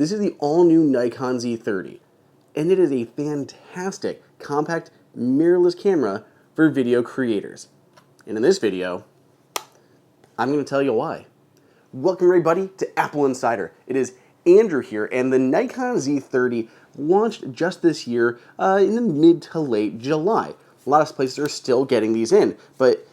This is the all-new Nikon Z30, and it is a fantastic, compact, mirrorless camera for video creators. And in this video, I'm going to tell you why. Welcome everybody to AppleInsider. It is Andrew here, and the Nikon Z30 launched just this year in the mid to late July. A lot of places are still getting these in, but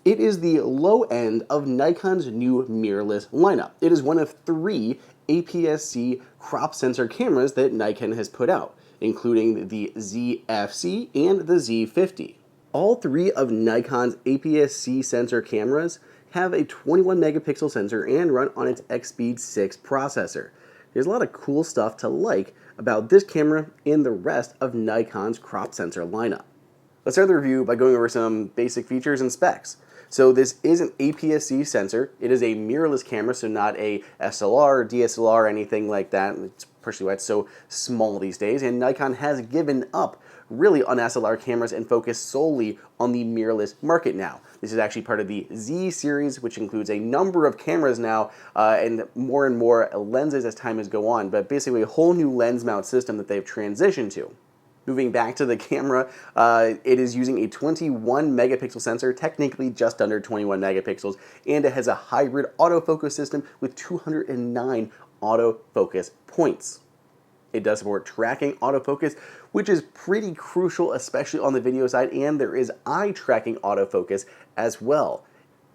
it is the low end of Nikon's new mirrorless lineup. It is one of 3 APS-C crop sensor cameras that Nikon has put out, including the ZFC and the Z50. All 3 of Nikon's APS-C sensor cameras have a 21 megapixel sensor and run on its X-Speed 6 processor. There's a lot of cool stuff to like about this camera and the rest of Nikon's crop sensor lineup. Let's start the review by going over some basic features and specs. So this is an APS-C sensor. It is a mirrorless camera, so not a SLR, DSLR, or anything like that. It's partially why it's so small these days, and Nikon has given up really on SLR cameras and focused solely on the mirrorless market now. This is actually part of the Z series, which includes a number of cameras now and more lenses as time has gone on, but basically a whole new lens mount system that they've transitioned to. Moving back to the camera, it is using a 21 megapixel sensor, technically just under 21 megapixels, and it has a hybrid autofocus system with 209 autofocus points. It does support tracking autofocus, which is pretty crucial, especially on the video side, and there is eye tracking autofocus as well.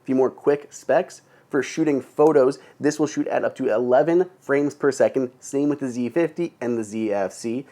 A few more quick specs. For shooting photos, this will shoot at up to 11 frames per second, same with the Z50 and the ZFC.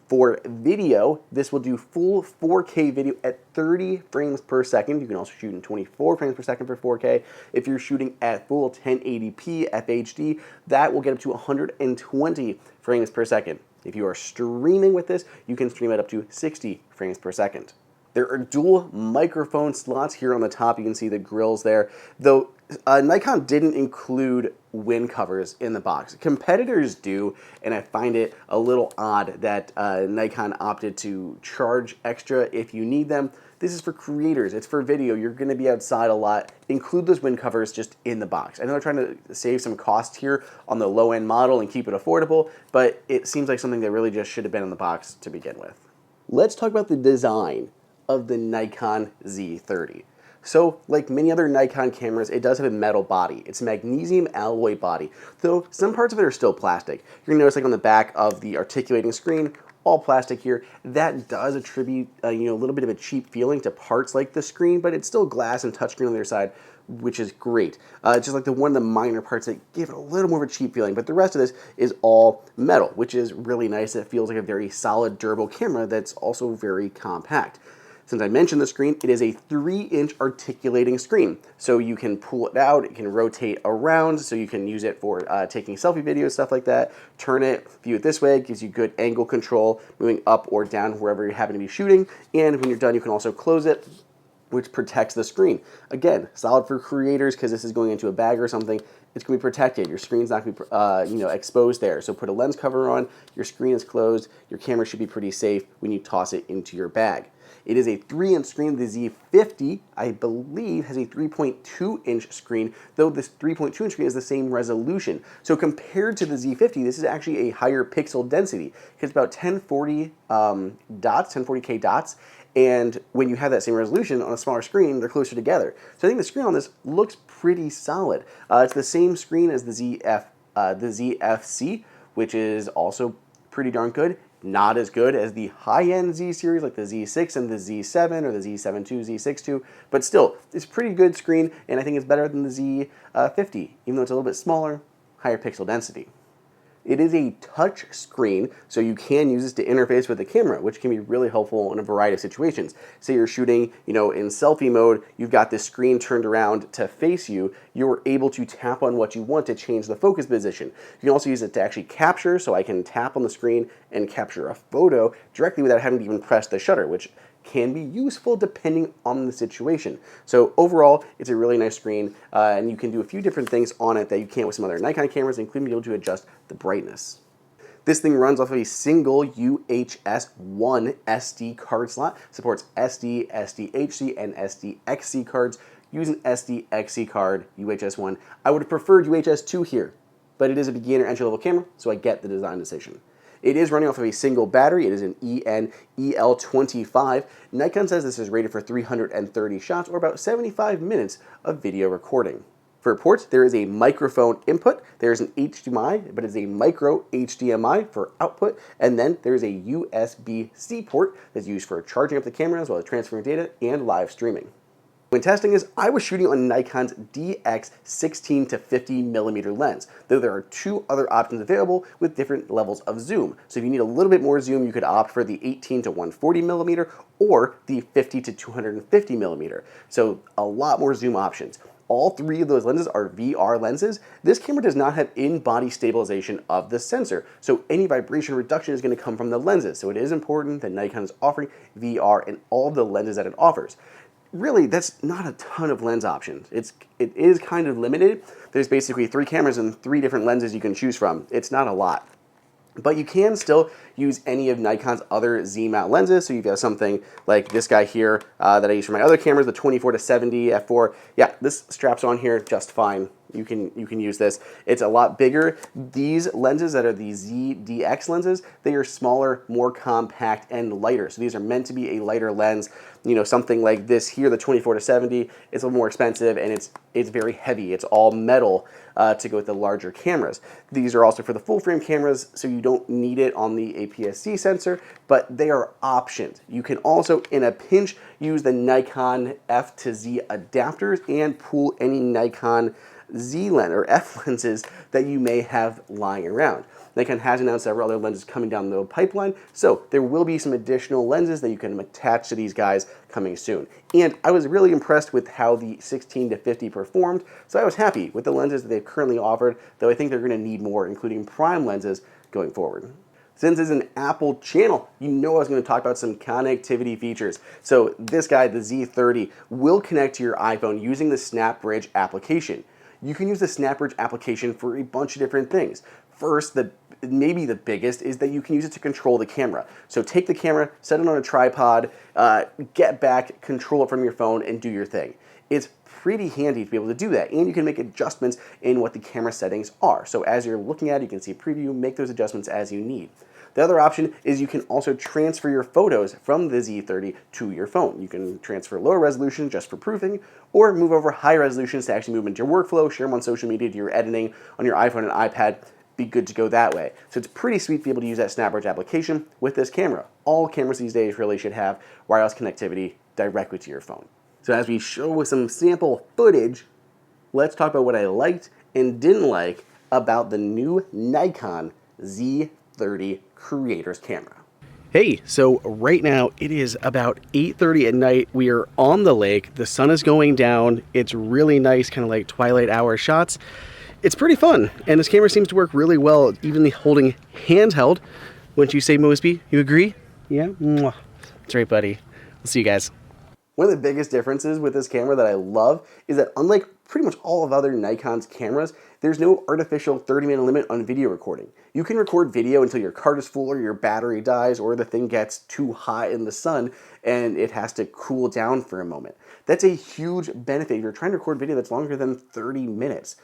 For video, this will do full 4K video at 30 frames per second. You can also shoot in 24 frames per second for 4K. If you're shooting at full 1080p FHD, that will get up to 120 frames per second. If you are streaming with this, you can stream at up to 60 frames per second. There are dual microphone slots here on the top. You can see the grills there, though Nikon didn't include wind covers in the box. Competitors do, and I find it a little odd that Nikon opted to charge extra if you need them. This is for creators. It's for video. You're going to be outside a lot. Include those wind covers just in the box. I know they're trying to save some cost here on the low-end model and keep it affordable, but it seems like something that really just should have been in the box to begin with. Let's talk about the design of the Nikon Z30. So, like many other Nikon cameras, it does have a metal body. It's a magnesium alloy body, though some parts of it are still plastic. You're gonna notice, like on the back of the articulating screen, all plastic here. That does attribute a little bit of a cheap feeling to parts like the screen, but it's still glass and touchscreen on the other side, which is great. Just like one of the minor parts that give it a little more of a cheap feeling, but the rest of this is all metal, which is really nice. It feels like a very solid, durable camera that's also very compact. Since I mentioned the screen, it is a 3-inch articulating screen. So you can pull it out, it can rotate around, so you can use it for taking selfie videos, stuff like that. Turn it, view it this way, it gives you good angle control, moving up or down wherever you happen to be shooting. And when you're done, you can also close it, which protects the screen. Again, solid for creators because this is going into a bag or something. It's going to be protected. Your screen's not going to be exposed there. So put a lens cover on, your screen is closed, your camera should be pretty safe when you toss it into your bag. It is a 3-inch screen. The Z50, I believe, has a 3.2-inch screen, though this 3.2-inch screen is the same resolution. So compared to the Z50, this is actually a higher pixel density. It's about 1040 dots, 1040K dots, and when you have that same resolution on a smaller screen, they're closer together. So I think the screen on this looks pretty solid. It's the same screen as the ZFC, which is also pretty darn good. Not as good as the high-end Z series like the Z6 and the Z7 or the Z7 II, Z6 II, but still, it's a pretty good screen, and I think it's better than the Z50, even though it's a little bit smaller, higher pixel density. It is a touch screen, so you can use this to interface with the camera, which can be really helpful in a variety of situations. Say you're shooting, in selfie mode, you've got this screen turned around to face you, you're able to tap on what you want to change the focus position. You can also use it to actually capture, so I can tap on the screen and capture a photo directly without having to even press the shutter, which can be useful depending on the situation. So overall, it's a really nice screen, and you can do a few different things on it that you can't with some other Nikon cameras, including being able to adjust the brightness. This thing runs off of a single UHS 1 SD card slot, supports SD, SDHC, and SDXC cards. Use an SDXC card, UHS 1. I would have preferred UHS 2 here, but it is a beginner entry-level camera, so I get the design decision. It is running off of a single battery. It is an EN-EL25. Nikon says this is rated for 330 shots, or about 75 minutes of video recording. For ports, there is a microphone input, there is an HDMI, but it's a micro HDMI for output, and then there is a USB-C port that's used for charging up the camera as well as transferring data and live streaming. When testing this, I was shooting on Nikon's DX 16 to 50mm lens, though there are two other options available with different levels of zoom. So if you need a little bit more zoom, you could opt for the 18 to 140mm or the 50 to 250mm. So a lot more zoom options. All three of those lenses are VR lenses. This camera does not have in-body stabilization of the sensor, so any vibration reduction is going to come from the lenses. So it is important that Nikon is offering VR in all of the lenses that it offers. Really, that's not a ton of lens options. It is kind of limited. There's basically 3 cameras and 3 different lenses you can choose from. It's not a lot. But you can still use any of Nikon's other Z mount lenses. So you've got something like this guy here that I use for my other cameras, the 24 to 70 f4. Yeah, this straps on here just fine. You can use this. It's a lot bigger. These lenses that are the Z DX lenses, they are smaller, more compact, and lighter. So these are meant to be a lighter lens. You know, something like this here, the 24 to 70, it's a little more expensive, and it's very heavy. It's all metal to go with the larger cameras. These are also for the full frame cameras, so you don't need it on the APS-C sensor, but they are options. You can also, in a pinch, use the Nikon F to Z adapters and pull any Nikon Z lens or F lenses that you may have lying around. Nikon has announced several other lenses coming down the pipeline, so there will be some additional lenses that you can attach to these guys coming soon. And I was really impressed with how the 16 to 50 performed, so I was happy with the lenses that they've currently offered, though I think they're going to need more, including prime lenses going forward. Since it's an Apple channel, you know I was going to talk about some connectivity features. So this guy, the Z30, will connect to your iPhone using the Snapbridge application. You can use the Snapbridge application for a bunch of different things. First, maybe the biggest is that you can use it to control the camera. So take the camera, set it on a tripod, get back, control it from your phone, and do your thing. It's pretty handy to be able to do that, and you can make adjustments in what the camera settings are. So as you're looking at it, you can see a preview, make those adjustments as you need. The other option is you can also transfer your photos from the Z30 to your phone. You can transfer lower resolution just for proofing, or move over high resolutions to actually move into your workflow, share them on social media, do your editing on your iPhone and iPad, be good to go that way. So it's pretty sweet to be able to use that Snapbridge application with this camera. All cameras these days really should have wireless connectivity directly to your phone. So as we show with some sample footage, let's talk about what I liked and didn't like about the new Nikon Z30 creator's camera. Hey, so right now it is about 8:30 at night. We are on the lake. The sun is going down. It's really nice, kind of like twilight hour shots. It's pretty fun, and this camera seems to work really well, even holding handheld. Wouldn't you say, Mosby? You agree? Yeah? Mwah. That's right, buddy. We'll see you guys. One of the biggest differences with this camera that I love is that unlike pretty much all of other Nikon's cameras, there's no artificial 30-minute limit on video recording. You can record video until your card is full or your battery dies or the thing gets too hot in the sun and it has to cool down for a moment. That's a huge benefit if you're trying to record video that's longer than 30 minutes.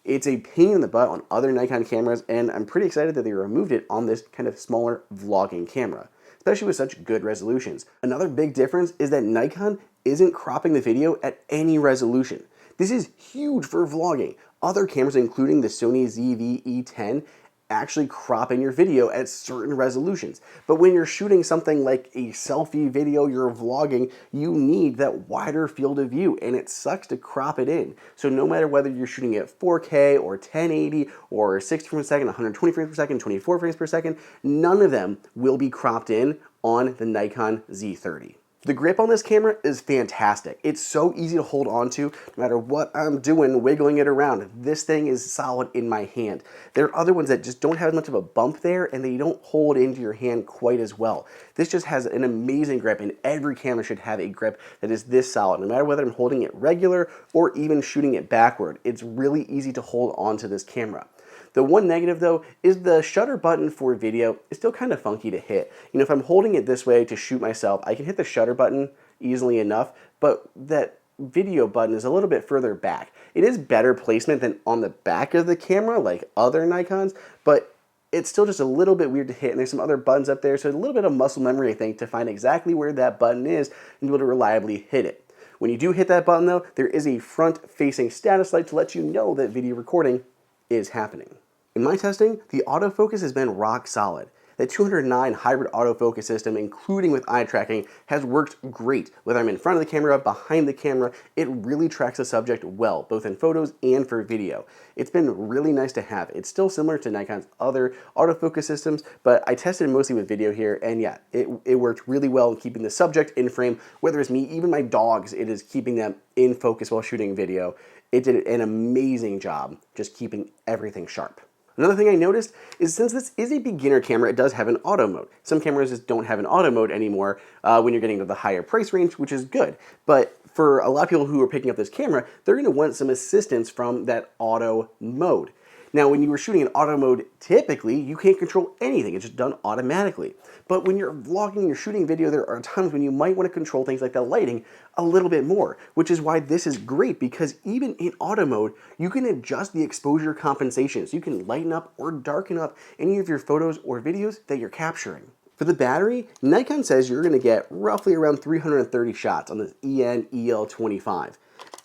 It's a pain in the butt on other Nikon cameras, and I'm pretty excited that they removed it on this kind of smaller vlogging camera, especially with such good resolutions. Another big difference is that Nikon isn't cropping the video at any resolution. This is huge for vlogging. Other cameras, including the Sony ZV-E10, actually crop in your video at certain resolutions. But when you're shooting something like a selfie video, you're vlogging, you need that wider field of view, and it sucks to crop it in. So no matter whether you're shooting at 4K or 1080 or 60 frames per second, 120 frames per second, 24 frames per second, none of them will be cropped in on the Nikon Z30. The grip on this camera is fantastic. It's so easy to hold on to no matter what I'm doing, wiggling it around. This thing is solid in my hand. There are other ones that just don't have as much of a bump there and they don't hold into your hand quite as well. This just has an amazing grip, and every camera should have a grip that is this solid. No matter whether I'm holding it regular or even shooting it backward, it's really easy to hold on to this camera. The one negative though is the shutter button for video is still kind of funky to hit. You know, if I'm holding it this way to shoot myself, I can hit the shutter button easily enough, but that video button is a little bit further back. It is better placement than on the back of the camera like other Nikons, but it's still just a little bit weird to hit, and there's some other buttons up there, so a little bit of muscle memory, I think, to find exactly where that button is and be able to reliably hit it. When you do hit that button though, there is a front-facing status light to let you know that video recording is happening. In my testing, the autofocus has been rock solid. The 209 hybrid autofocus system, including with eye tracking, has worked great. Whether I'm in front of the camera, behind the camera, it really tracks the subject well, both in photos and for video. It's been really nice to have. It's still similar to Nikon's other autofocus systems, but I tested it mostly with video here, and yeah, it worked really well in keeping the subject in frame. Whether it's me, even my dogs, it is keeping them in focus while shooting video. It did an amazing job just keeping everything sharp. Another thing I noticed is since this is a beginner camera, it does have an auto mode. Some cameras just don't have an auto mode anymore when you're getting to the higher price range, which is good. But for a lot of people who are picking up this camera, they're going to want some assistance from that auto mode. Now, when you were shooting in auto mode, typically you can't control anything. It's just done automatically. But when you're vlogging, you're shooting video, there are times when you might want to control things like the lighting a little bit more, which is why this is great, because even in auto mode, you can adjust the exposure compensations. You can lighten up or darken up any of your photos or videos that you're capturing. For the battery, Nikon says you're going to get roughly around 330 shots on this EN-EL25.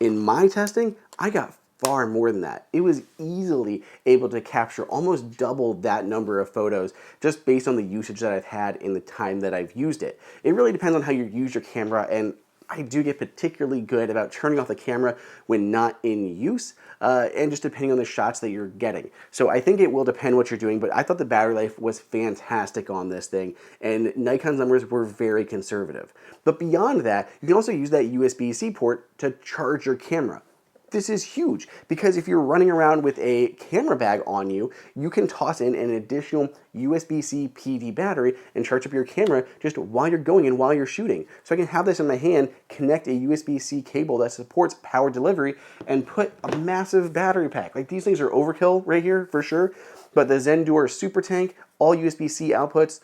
In my testing, I got far more than that. It was easily able to capture almost double that number of photos just based on the usage that I've had in the time that I've used it. It really depends on how you use your camera, and I do get particularly good about turning off the camera when not in use, and just depending on the shots that you're getting. So I think it will depend what you're doing, but I thought the battery life was fantastic on this thing, and Nikon's numbers were very conservative. But beyond that, you can also use that USB-C port to charge your camera. This is huge because if you're running around with a camera bag on you, you can toss in an additional USB-C PD battery and charge up your camera just while you're going and while you're shooting. So I can have this in my hand, connect a USB-C cable that supports power delivery, and put a massive battery pack. Like, these things are overkill right here for sure, but the Zendur Super Tank, all USB-C outputs.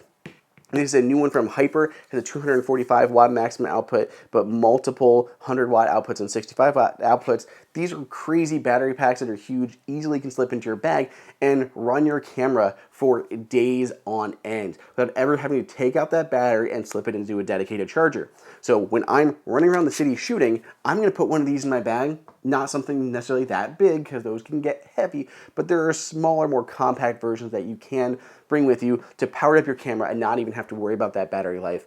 This is a new one from Hyper. It has a 245 watt maximum output, but multiple 100 watt outputs and 65 watt outputs. These are crazy battery packs that are huge, easily can slip into your bag and run your camera for days on end without ever having to take out that battery and slip it into a dedicated charger. So when I'm running around the city shooting, I'm going to put one of these in my bag. Not something necessarily that big because those can get heavy, but there are smaller, more compact versions that you can bring with you to power up your camera and not even have to worry about that battery life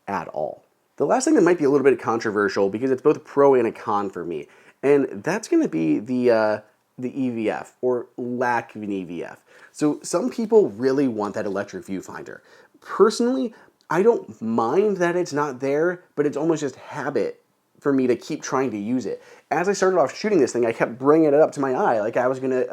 at all. The last thing that might be a little bit controversial, because it's both a pro and a con for me, and that's going to be the EVF, or lack of an EVF. So some people really want that electric viewfinder. Personally, I don't mind that it's not there, but it's almost just habit for me to keep trying to use it. As I started off shooting this thing, I kept bringing it up to my eye, like I was gonna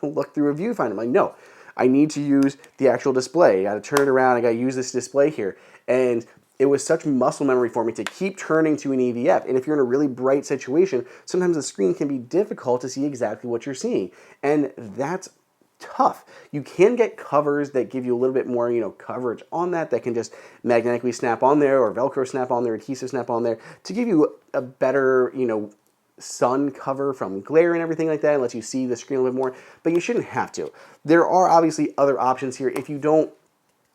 look through a viewfinder. I'm like, no, I need to use the actual display. I gotta turn it around, I gotta use this display here. And it was such muscle memory for me to keep turning to an EVF. And if you're in a really bright situation, sometimes the screen can be difficult to see exactly what you're seeing. And that's tough. You can get covers that give you a little bit more, coverage on that can just magnetically snap on there, or Velcro snap on there, adhesive snap on there, to give you a better, sun cover from glare and everything like that, and lets you see the screen a little bit more, but you shouldn't have to. There are obviously other options here. If you don't,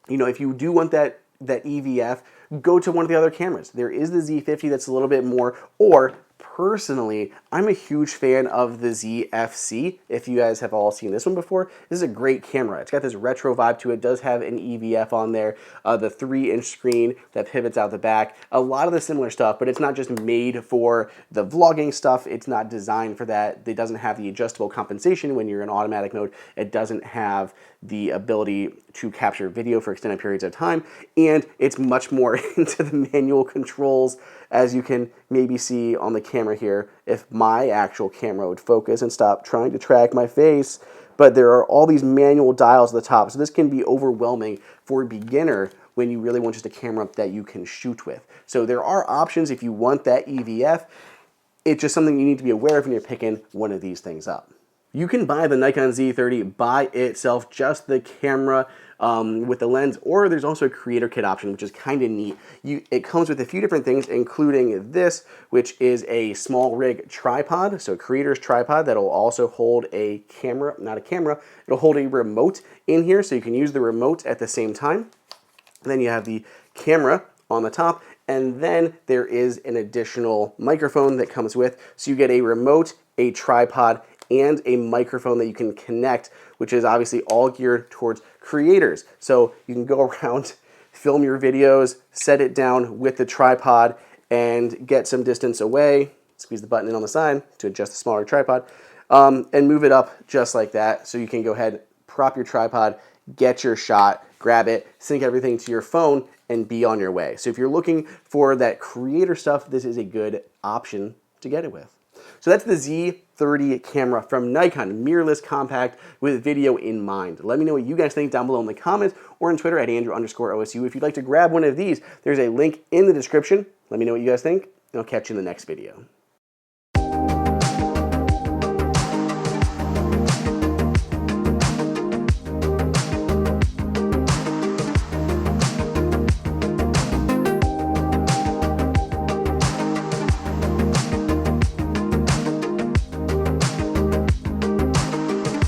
if you do want that EVF, go to one of the other cameras. There is the Z50 that's a little bit more, or personally, I'm a huge fan of the ZFC. If you guys have all seen this one before, this is a great camera. It's got this retro vibe to it. It does have an EVF on there, the 3-inch screen that pivots out the back. A lot of the similar stuff, but it's not just made for the vlogging stuff. It's not designed for that. It doesn't have the adjustable compensation when you're in automatic mode. It doesn't have the ability to capture video for extended periods of time, and it's much more into the manual controls, as you can maybe see on the camera here, if my actual camera would focus and stop trying to track my face. But there are all these manual dials at the top, so this can be overwhelming for a beginner when you really want just a camera that you can shoot with. So there are options if you want that EVF. It's just something you need to be aware of when you're picking one of these things up. You can buy the Nikon Z30 by itself, just the camera with the lens, or there's also a creator kit option, which is kind of neat. It comes with a few different things, including this, which is a small rig tripod, so a creator's tripod that'll also hold a camera, not a camera, it'll hold a remote in here, so you can use the remote at the same time. And then you have the camera on the top, and then there is an additional microphone that comes with, so you get a remote, a tripod, and a microphone that you can connect, which is obviously all geared towards creators. So you can go around, film your videos, set it down with the tripod, and get some distance away, squeeze the button in on the side to adjust the smaller tripod, and move it up just like that. So you can go ahead, prop your tripod, get your shot, grab it, sync everything to your phone, and be on your way. So if you're looking for that creator stuff, this is a good option to get it with. So that's the Z30 camera from Nikon, mirrorless compact with video in mind. Let me know what you guys think down below in the comments or on Twitter at Andrew_OSU. If you'd like to grab one of these, there's a link in the description. Let me know what you guys think, and I'll catch you in the next video.